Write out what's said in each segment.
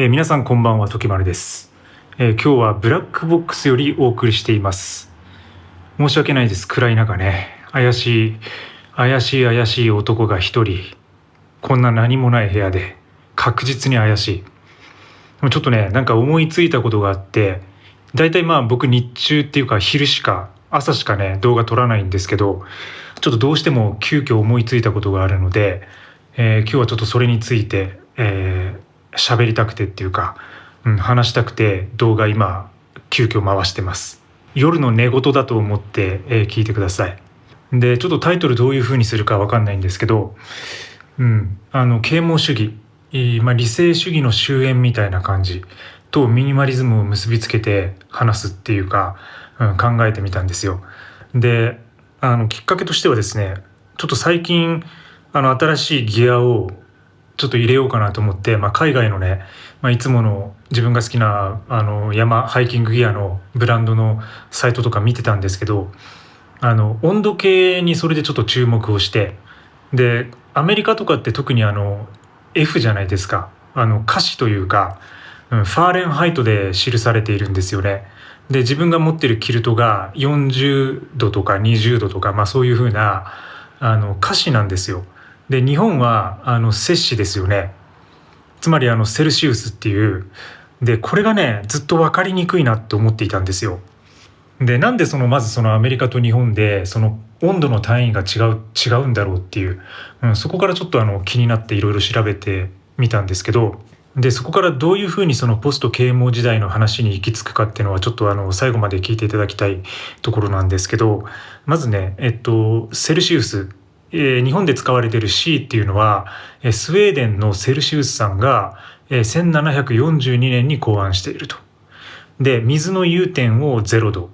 皆さんこんばんは、時丸です。今日はブラックボックスよりお送りしています。申し訳ないです。暗い中ね、怪しい男が一人、こんな何もない部屋で確実に怪しい。でもちょっとね、なんか思いついたことがあって、だいたい僕日中っていうか朝しかね動画撮らないんですけど、ちょっとどうしても急遽思いついたことがあるので、今日はちょっとそれについて喋りたくてっていうか、話したくて動画今急遽回してます。夜の寝言だと思って、聞いてください。でちょっとタイトルどういう風にするかわかんないんですけど、啓蒙主義、理性主義の終焉みたいな感じとミニマリズムを結びつけて話すっていうか、考えてみたんですよ。できっかけとしてはですね、ちょっと最近新しいギアをちょっと入れようかなと思って、海外のね、いつもの自分が好きなハイキングギアのブランドのサイトとか見てたんですけど、温度計にそれでちょっと注目をして、でアメリカとかって特にF じゃないですか。華氏というか、ファーレンハイトで記されているんですよね。で自分が持ってるキルトが40度とか20度とか、そういう風な華氏なんですよ。で日本は摂氏ですよね。つまりセルシウスっていう。でこれがねずっと分かりにくいなって思っていたんですよ。でなんでまずそのアメリカと日本でその温度の単位が違うんだろうっていう、そこからちょっと気になっていろいろ調べてみたんですけど、でそこからどういうふうにそのポスト啓蒙時代の話に行き着くかっていうのはちょっと最後まで聞いていただきたいところなんですけど、まずねセルシウス、日本で使われている C っていうのはスウェーデンのセルシウスさんが1742年に考案していると。で水の融点を0度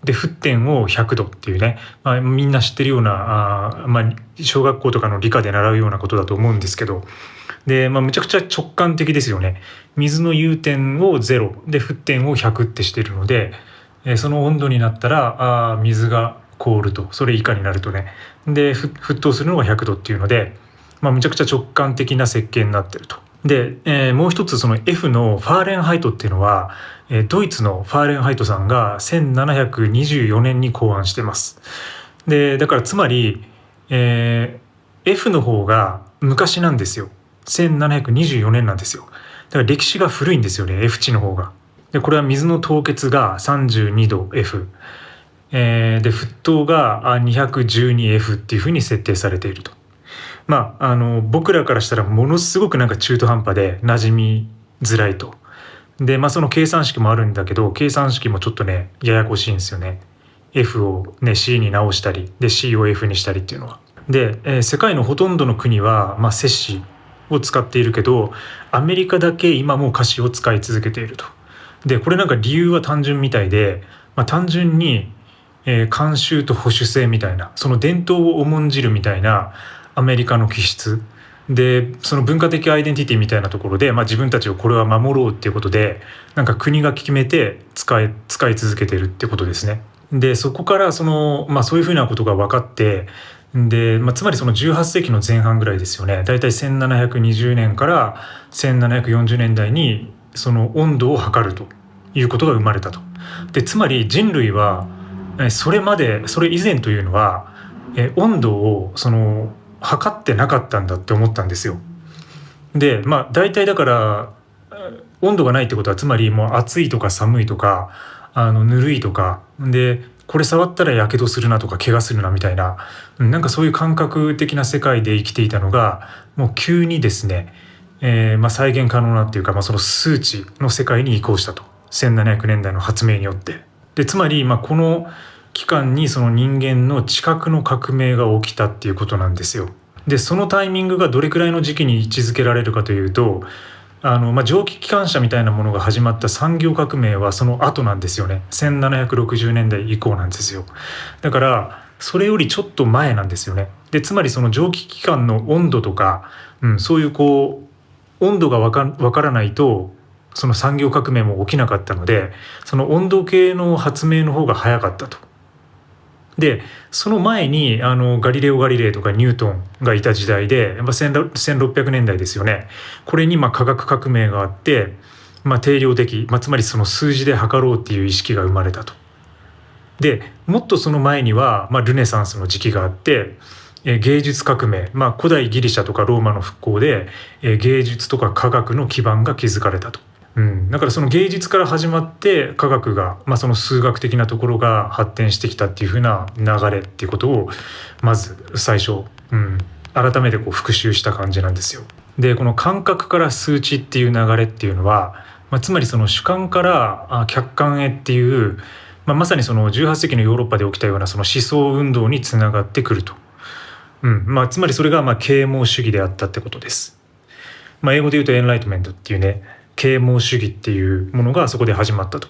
で沸点を100度っていうね、みんな知ってるような小学校とかの理科で習うようなことだと思うんですけど、で、むちゃくちゃ直感的ですよね。水の融点を0で沸点を100ってしてるので、その温度になったら水が凍ると、それ以下になるとね、で沸騰するのが100度っていうので、むちゃくちゃ直感的な設計になってると。で、もう一つその F のファーレンハイトっていうのは、ドイツのファーレンハイトさんが1724年に考案してます。でだからつまり、F の方が昔なんですよ。1724年なんですよ。だから歴史が古いんですよね、 F 値の方が。でこれは水の凍結が32度 F、で沸騰が212F っていうふうに設定されていると。僕らからしたらものすごくなんか中途半端で馴染みづらいと。でその計算式もあるんだけど、計算式もちょっとねややこしいんですよね。F をね C に直したりで C を F にしたりっていうのは。で、世界のほとんどの国は摂氏を使っているけど、アメリカだけ今も華氏を使い続けていると。でこれなんか理由は単純みたいで、単純に、慣習と保守性みたいな、その伝統を重んじるみたいなアメリカの気質で、その文化的アイデンティティみたいなところで、自分たちをこれは守ろうっていうことで、なんか国が決めて使い続けてるってことですね。でそこからそういうふうなことが分かって、で、つまりその18世紀の前半ぐらいですよね。だいたい1720年から1740年代にその温度を測るということが生まれたと。でつまり人類はそれ以前というのは温度を測ってなかったんだって思ったんですよ。で大体だから温度がないってことは、つまりもう暑いとか寒いとかぬるいとかで、これ触ったらやけどするなとか怪我するなみたいな、なんかそういう感覚的な世界で生きていたのが、もう急にですね、再現可能なっていうか、その数値の世界に移行したと。1700年代の発明によって。でつまりこの期間にその人間の知覚の革命が起きたっていうことなんですよ。でそのタイミングがどれくらいの時期に位置づけられるかというと、蒸気機関車みたいなものが始まった産業革命はその後なんですよね。1760年代以降なんですよ。だからそれよりちょっと前なんですよね。でつまりその蒸気機関の温度とか、そういう温度がわからないとその産業革命も起きなかったので、その温度計の発明の方が早かったと。でその前にガリレオ・ガリレイとかニュートンがいた時代で、1600年代ですよね。これに科学革命があって、定量的、つまりその数字で測ろうっていう意識が生まれたと。でもっとその前には、ルネサンスの時期があって、芸術革命、古代ギリシャとかローマの復興で、芸術とか科学の基盤が築かれたと。だからその芸術から始まって科学が、その数学的なところが発展してきたっていう風な流れっていうことをまず最初、改めて復習した感じなんですよ。でこの感覚から数値っていう流れっていうのは、つまりその主観から客観へっていう、まさにその18世紀のヨーロッパで起きたようなその思想運動につながってくると。つまりそれが啓蒙主義であったってことです。英語で言うとエンライトメントっていうね、啓蒙主義っていうものがそこで始まったと。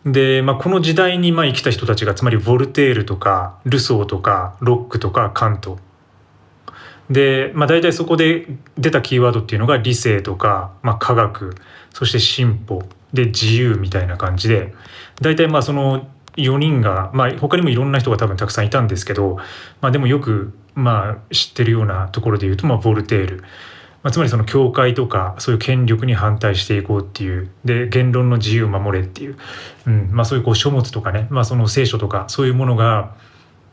で、この時代に生きた人たちが、つまりボルテールとかルソーとかロックとかカントで、大体そこで出たキーワードっていうのが理性とか、科学、そして進歩で自由みたいな感じで、大体その4人が、他にもいろんな人が多分たくさんいたんですけど、でもよく知ってるようなところで言うと、ボルテール、つまりその教会とかそういう権力に反対していこうっていう、で言論の自由を守れっていう、そういう書物とかね、その聖書とかそういうものが、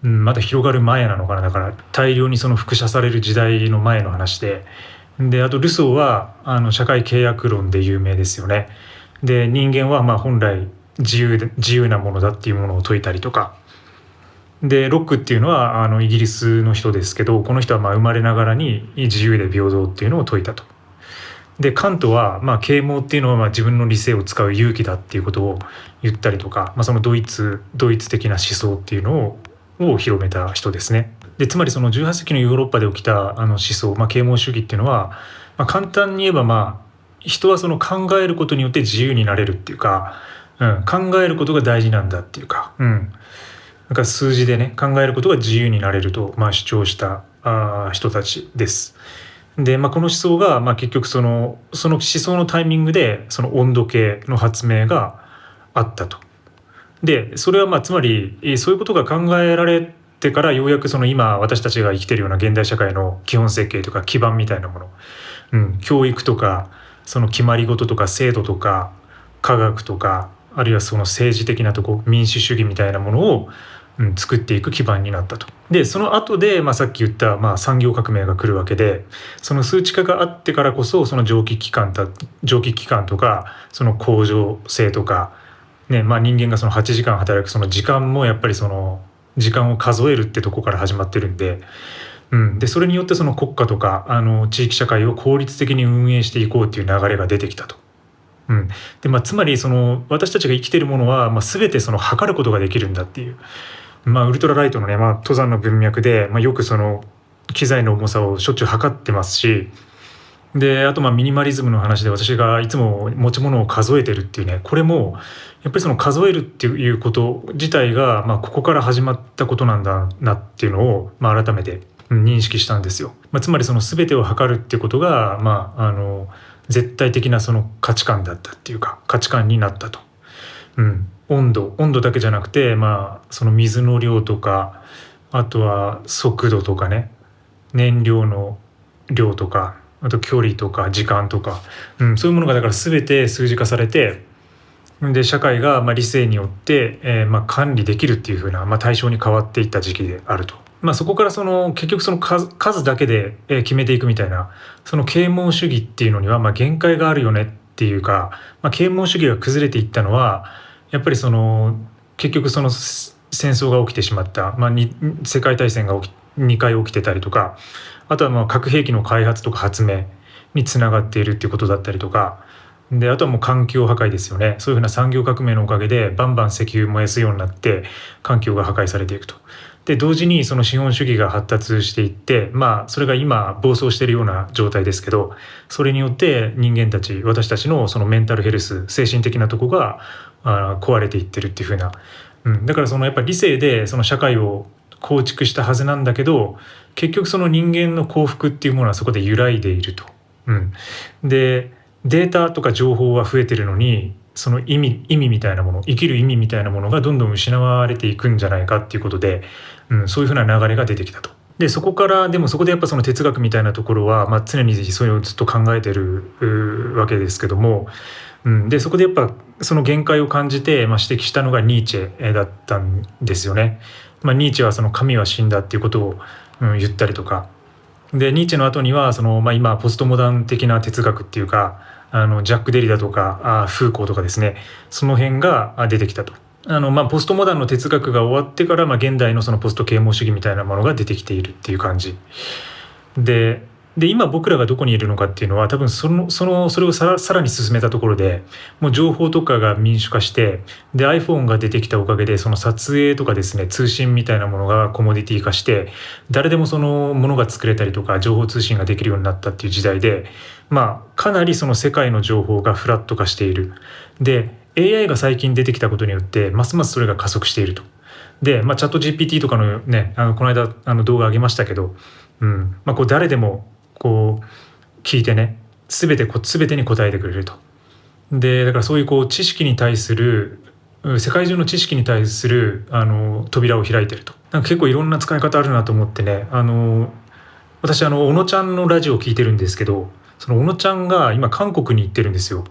まだ広がる前なのかな。だから大量にその複写される時代の前の話で、あとルソーは社会契約論で有名ですよね。で人間は本来自由なものだっていうものを説いたりとかで、ロックっていうのはイギリスの人ですけど、この人は生まれながらに自由で平等っていうのを説いたと。でカントは啓蒙っていうのは自分の理性を使う勇気だっていうことを言ったりとか、そのドイツ的な思想っていうのを広めた人ですね。でつまりその18世紀のヨーロッパで起きた思想、啓蒙主義っていうのは、簡単に言えば人はその考えることによって自由になれるっていうか、考えることが大事なんだっていうか、なんか数字でね考えることが自由になれると、主張した人たちです。で、この思想が、結局その思想のタイミングでその温度計の発明があったと。でそれはつまりそういうことが考えられてから、ようやくその今私たちが生きているような現代社会の基本設計とか基盤みたいなもの、教育とかその決まり事とか制度とか科学とか、あるいはその政治的なとこ、民主主義みたいなものを作っていく基盤になったと。でその後で、さっき言った、産業革命が来るわけで、その数値化があってからこそ、その蒸気機関とかその工場制とか、人間がその8時間働くその時間もやっぱりその時間を数えるってとこから始まってるんで、でそれによってその国家とか地域社会を効率的に運営していこうっていう流れが出てきたと。でつまりその私たちが生きているものは、全てその測ることができるんだっていう、ウルトラライトのね、登山の文脈で、よくその機材の重さをしょっちゅう測ってますし、であとミニマリズムの話で私がいつも持ち物を数えてるっていうね、これもやっぱりその数えるっていうこと自体が、ここから始まったことなんだなっていうのを、改めて認識したんですよ。つまりその全てを測るっていうことが、絶対的なその価値観だったっていうか、価値観になったと。温度だけじゃなくて、その水の量とか、あとは速度とかね、燃料の量とか、あと距離とか時間とか、そういうものがだから全て数字化されて、で社会が理性によって、管理できるっていう風な、対象に変わっていった時期であると。そこからその結局その数だけで決めていくみたいな、その啓蒙主義っていうのには限界があるよねっていうか、啓蒙主義が崩れていったのはやっぱりその結局その戦争が起きてしまった、世界大戦が2回起きてたりとか、あとは核兵器の開発とか発明につながっているっていうことだったりとかで、あとはもう環境破壊ですよね。そういうふうな産業革命のおかげでバンバン石油燃やすようになって環境が破壊されていくと。で同時にその資本主義が発達していって、それが今暴走しているような状態ですけど、それによって人間たち、私たちのそのメンタルヘルス、精神的なとこが壊れていってるっていうふうな、だからそのやっぱり理性でその社会を構築したはずなんだけど、結局その人間の幸福っていうものはそこで揺らいでいると。でデータとか情報は増えてるのに、その意味みたいなもの、生きる意味みたいなものがどんどん失われていくんじゃないかっていうことで、そういうふうな流れが出てきたと。でそこからでもそこでやっぱその哲学みたいなところは、常にそれをずっと考えてるわけですけども、でそこでやっぱその限界を感じて、指摘したのがニーチェだったんですよね。ニーチェはその神は死んだっていうことを、言ったりとかで、ニーチェの後にはその、今ポストモダン的な哲学っていうか、ジャック・デリダとかフーコーとかですね、その辺が出てきたと。ポストモダンの哲学が終わってから、現代のそのポスト啓蒙主義みたいなものが出てきているっていう感じで今僕らがどこにいるのかっていうのは、多分それをさらに進めたところで、もう情報とかが民主化して、で iPhone が出てきたおかげで、その撮影とかですね、通信みたいなものがコモディティ化して、誰でもそのものが作れたりとか情報通信ができるようになったっていう時代で、かなりその世界の情報がフラット化している。で AI が最近出てきたことによって、ますますそれが加速していると。で、チャット GPT とかのね、この間動画上げましたけど、こう誰でもこう聞いてね、全てに答えてくれると。でだからそういうこう知識に対する、世界中の知識に対する扉を開いてると。結構いろんな使い方あるなと思ってね、私小野ちゃんのラジオを聞いてるんですけど、その小野ちゃんが今韓国に行ってるんですよ。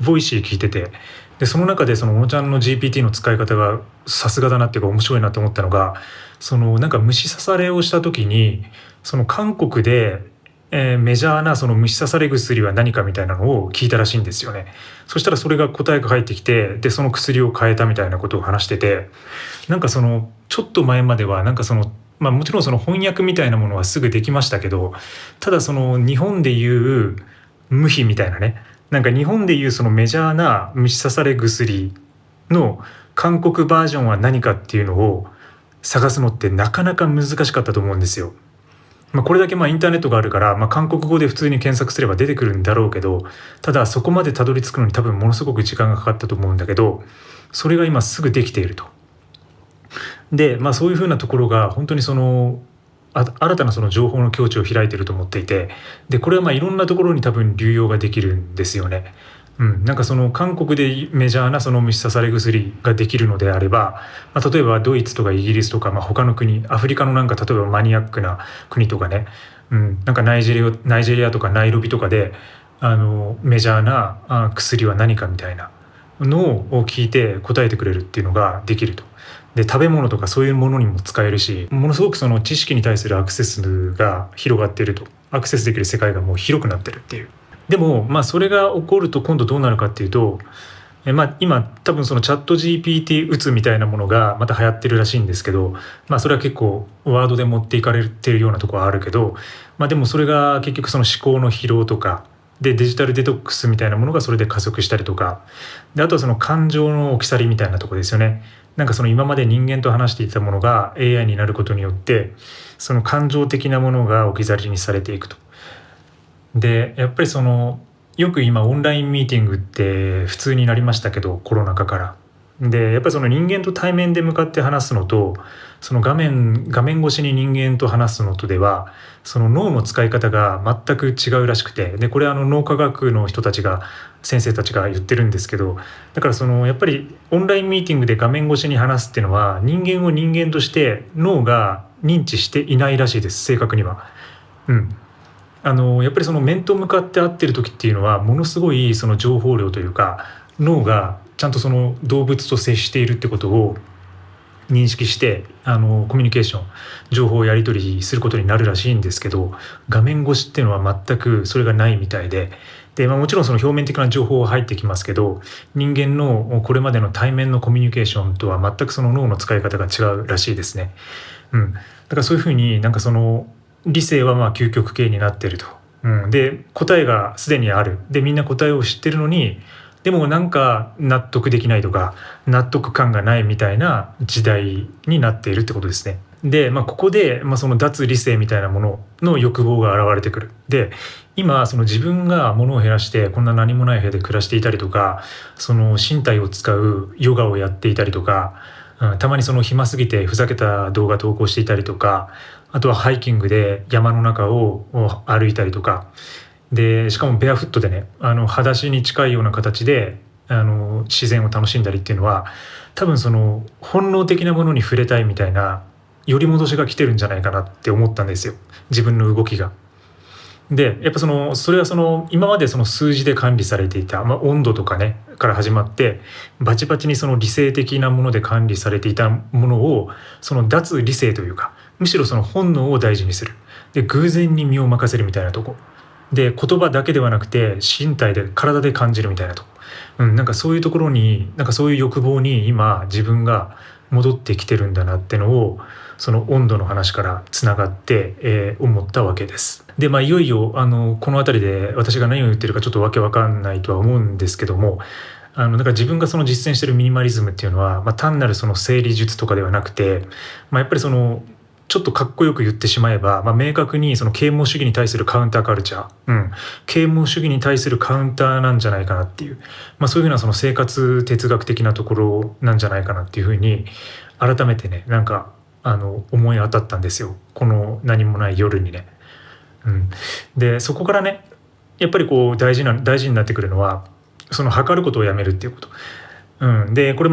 ボイシー聞いてて、でその中でその小野ちゃんの GPT の使い方がさすがだなっていうか面白いなと思ったのが、そのなんか虫刺されをした時に、その韓国でメジャーなその虫刺され薬は何かみたいなのを聞いたらしいんですよね。そしたらそれが答えが返ってきて、でその薬を変えたみたいなことを話してて、なんかそのちょっと前まではなんかそのもちろんその翻訳みたいなものはすぐできましたけど、ただその日本でいう無比みたいなね、なんか日本でいうそのメジャーな虫刺され薬の韓国バージョンは何かっていうのを探すのってなかなか難しかったと思うんですよ。これだけインターネットがあるから、韓国語で普通に検索すれば出てくるんだろうけど、ただそこまでたどり着くのに多分ものすごく時間がかかったと思うんだけど、それが今すぐできていると。でそういうふうなところが本当にその新たなその情報の境地を開いていると思っていて、でこれはいろんなところに多分流用ができるんですよね。なんかその韓国でメジャーなその虫刺され薬ができるのであれば、例えばドイツとかイギリスとか、他の国、アフリカのなんか例えばマニアックな国とかね、なんかナイジェリアとかナイロビとかでメジャーな薬は何かみたいなのを聞いて答えてくれるっていうのができると。で食べ物とかそういうものにも使えるし、ものすごくその知識に対するアクセスが広がっていると。アクセスできる世界がもう広くなってるっていう。でもそれが起こると今度どうなるかっていうと、今多分そのチャット GPT 打つみたいなものがまた流行ってるらしいんですけど、それは結構ワードで持っていかれてるようなところはあるけど、でもそれが結局その思考の疲労とかでデジタルデトックスみたいなものがそれで加速したりとかで、あとはその感情の置き去りみたいなところですよね。なんかその今まで人間と話していたものが AI になることによって、その感情的なものが置き去りにされていくと。でやっぱりそのよく今オンラインミーティングって普通になりましたけど、コロナ禍から。でやっぱりその人間と対面で向かって話すのと、その画面越しに人間と話すのとでは、その脳の使い方が全く違うらしくて、でこれ脳科学の人たちが先生たちが言ってるんですけど、だからそのやっぱりオンラインミーティングで画面越しに話すっていうのは、人間を人間として脳が認知していないらしいです、正確には。やっぱりその面と向かって会ってる時っていうのは、ものすごいその情報量というか、脳がちゃんとその動物と接しているってことを認識してコミュニケーション、情報をやり取りすることになるらしいんですけど、画面越しっていうのは全くそれがないみたいで、もちろんその表面的な情報は入ってきますけど、人間のこれまでの対面のコミュニケーションとは全くその脳の使い方が違うらしいですね。だからそういうふうになんかその理性は究極系になっていると。で答えがすでにある。でみんな答えを知ってるのに、でもなんか納得できないとか納得感がないみたいな時代になっているってことですね。で、ここで、その脱理性みたいなものの欲望が現れてくる。で今その自分が物を減らしてこんな何もない部屋で暮らしていたりとか、その身体を使うヨガをやっていたりとか、たまにその暇すぎてふざけた動画投稿していたりとか、あとはハイキングで山の中を歩いたりとかで、しかもベアフットでね、裸足に近いような形で自然を楽しんだりっていうのは、多分その本能的なものに触れたいみたいな寄り戻しが来てるんじゃないかなって思ったんですよ、自分の動きが。でやっぱそれは今までその数字で管理されていた、温度とかねから始まって、バチバチにその理性的なもので管理されていたものを、その脱理性というか、むしろその本能を大事にする、で偶然に身を任せるみたいなとこで、言葉だけではなくて身体で体で感じるみたいなとこ、なんかそういうところに、なんかそういう欲望に今自分が戻ってきてるんだなってのを、その温度の話からつながって、思ったわけです。でいよいよこの辺りで私が何を言ってるかちょっとわけわかんないとは思うんですけども、だから自分がその実践してるミニマリズムっていうのは、単なるその整理術とかではなくて、やっぱりそのちょっとかっこよく言ってしまえば、明確にその啓蒙主義に対するカウンターカルチャー、啓蒙主義に対するカウンターなんじゃないかなっていう、そういうふうなその生活哲学的なところなんじゃないかなっていうふうに改めてね、なんか思い当たったんですよ、この何もない夜にね。でそこからね、やっぱりこう大事になってくるのは、その測ることをやめるっていうこと。でこれ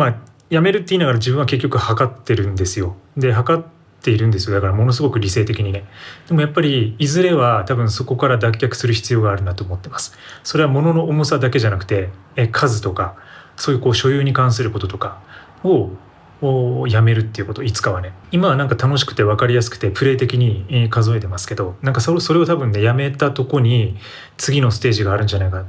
やめるって言いながら自分は結局測ってるんですよ。で測っているんですよ。だからものすごく理性的にね。でもやっぱりいずれは多分そこから脱却する必要があるなと思ってます。それは物の重さだけじゃなくて、数とかそういう所有に関することとかをやめるっていうこと、いつかはね。今はなんか楽しくて分かりやすくてプレイ的に数えてますけど、なんかそれを多分ね、やめたとこに次のステージがあるんじゃないか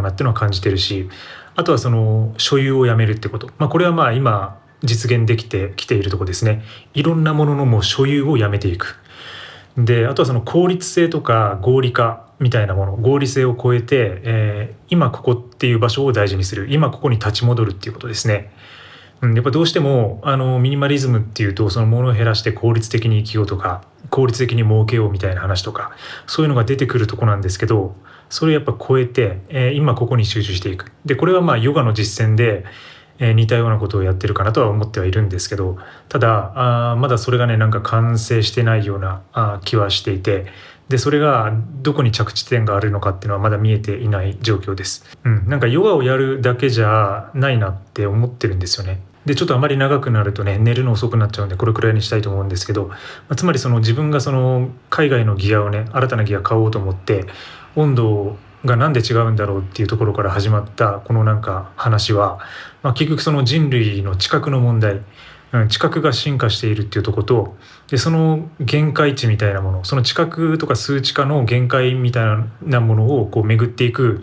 なっていうのは感じてるし、あとはその所有をやめるってこと、これは今実現できてきているところですね。いろんなもののもう所有をやめていく。であとはその効率性とか合理化みたいなもの、合理性を超えて、今ここっていう場所を大事にする、今ここに立ち戻るっていうことですね。やっぱどうしてもミニマリズムっていうと、その物を減らして効率的に生きようとか効率的に儲けようみたいな話とか、そういうのが出てくるとこなんですけど、それをやっぱ超えて、今ここに集中していく。でこれはヨガの実践で、似たようなことをやってるかなとは思ってはいるんですけど、ただまだそれがね、なんか完成してないような気はしていて、でそれがどこに着地点があるのかっていうのはまだ見えていない状況です。なんかヨガをやるだけじゃないなって思ってるんですよね。でちょっとあまり長くなるとね、寝るの遅くなっちゃうんでこれくらいにしたいと思うんですけど、つまりその自分がその海外のギアをね、新たなギア買おうと思って温度がなんで違うんだろうっていうところから始まったこのなんか話は、結局その人類の知覚の問題、知覚が進化しているっていうところと、でその限界値みたいなもの、その知覚とか数値化の限界みたいなものをこう巡っていく、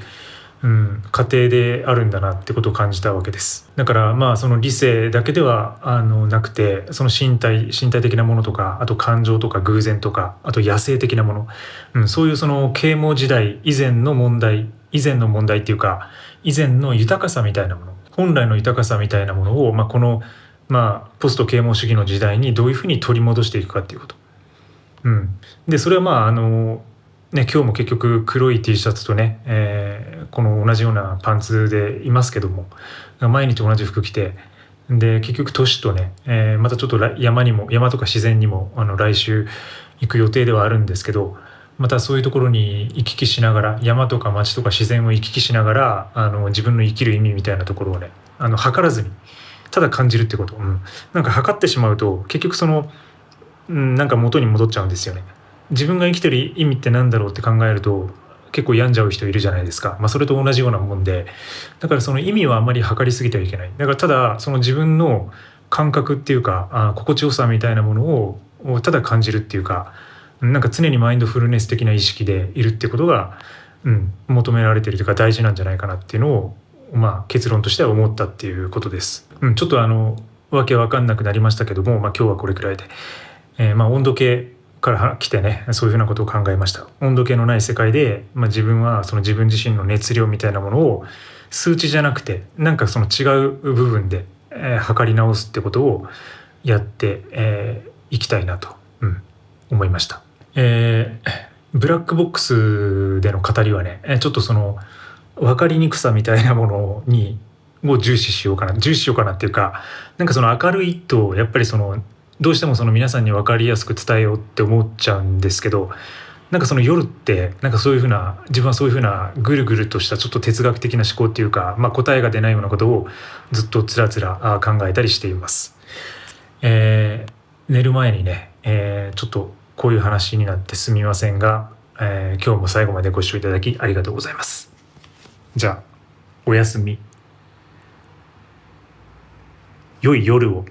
過程であるんだなってことを感じたわけです。だからその理性だけではなくて、その身体的なものとか、あと感情とか偶然とか、あと野生的なもの、そういうその啓蒙時代以前の問題っていうか、以前の豊かさみたいなもの、本来の豊かさみたいなものを、このポスト啓蒙主義の時代にどういうふうに取り戻していくかっていうこと。でそれは今日も結局黒い T シャツとね、この同じようなパンツでいますけども、毎日同じ服着て、で結局年とね、またちょっと山とか自然にも来週行く予定ではあるんですけど、またそういうところに行き来しながら、山とか街とか自然を行き来しながら自分の生きる意味みたいなところをね、測らずにただ感じるってこと、なんか測ってしまうと結局その、なんか元に戻っちゃうんですよね。自分が生きてる意味って何だろうって考えると結構病んじゃう人いるじゃないですか。それと同じようなもんで、だからその意味はあんまり測りすぎてはいけない。だからただその自分の感覚っていうか、心地よさみたいなものをただ感じるっていうか、なんか常にマインドフルネス的な意識でいるってことが、求められているというか大事なんじゃないかなっていうのを、結論としては思ったっていうことです。ちょっとわけわかんなくなりましたけども、今日はこれくらいで、温度計から来てね、そういうふうなことを考えました。温度計のない世界で、自分はその自分自身の熱量みたいなものを数値じゃなくて、なんかその違う部分で、測り直すってことをやっていきたいなと、思いました。ブラックボックスでの語りはね、ちょっとその分かりにくさみたいなものを重視しようかなっていうか、なんかその明るいとやっぱりそのどうしてもその皆さんに分かりやすく伝えようって思っちゃうんですけど、なんかその夜ってなんかそういうふうな、自分はそういうふうなぐるぐるとしたちょっと哲学的な思考っていうか、答えが出ないようなことをずっとつらつら考えたりしています。寝る前にね、ちょっとこういう話になってすみませんが、今日も最後までご視聴いただきありがとうございます。じゃあおやすみ。良い夜を。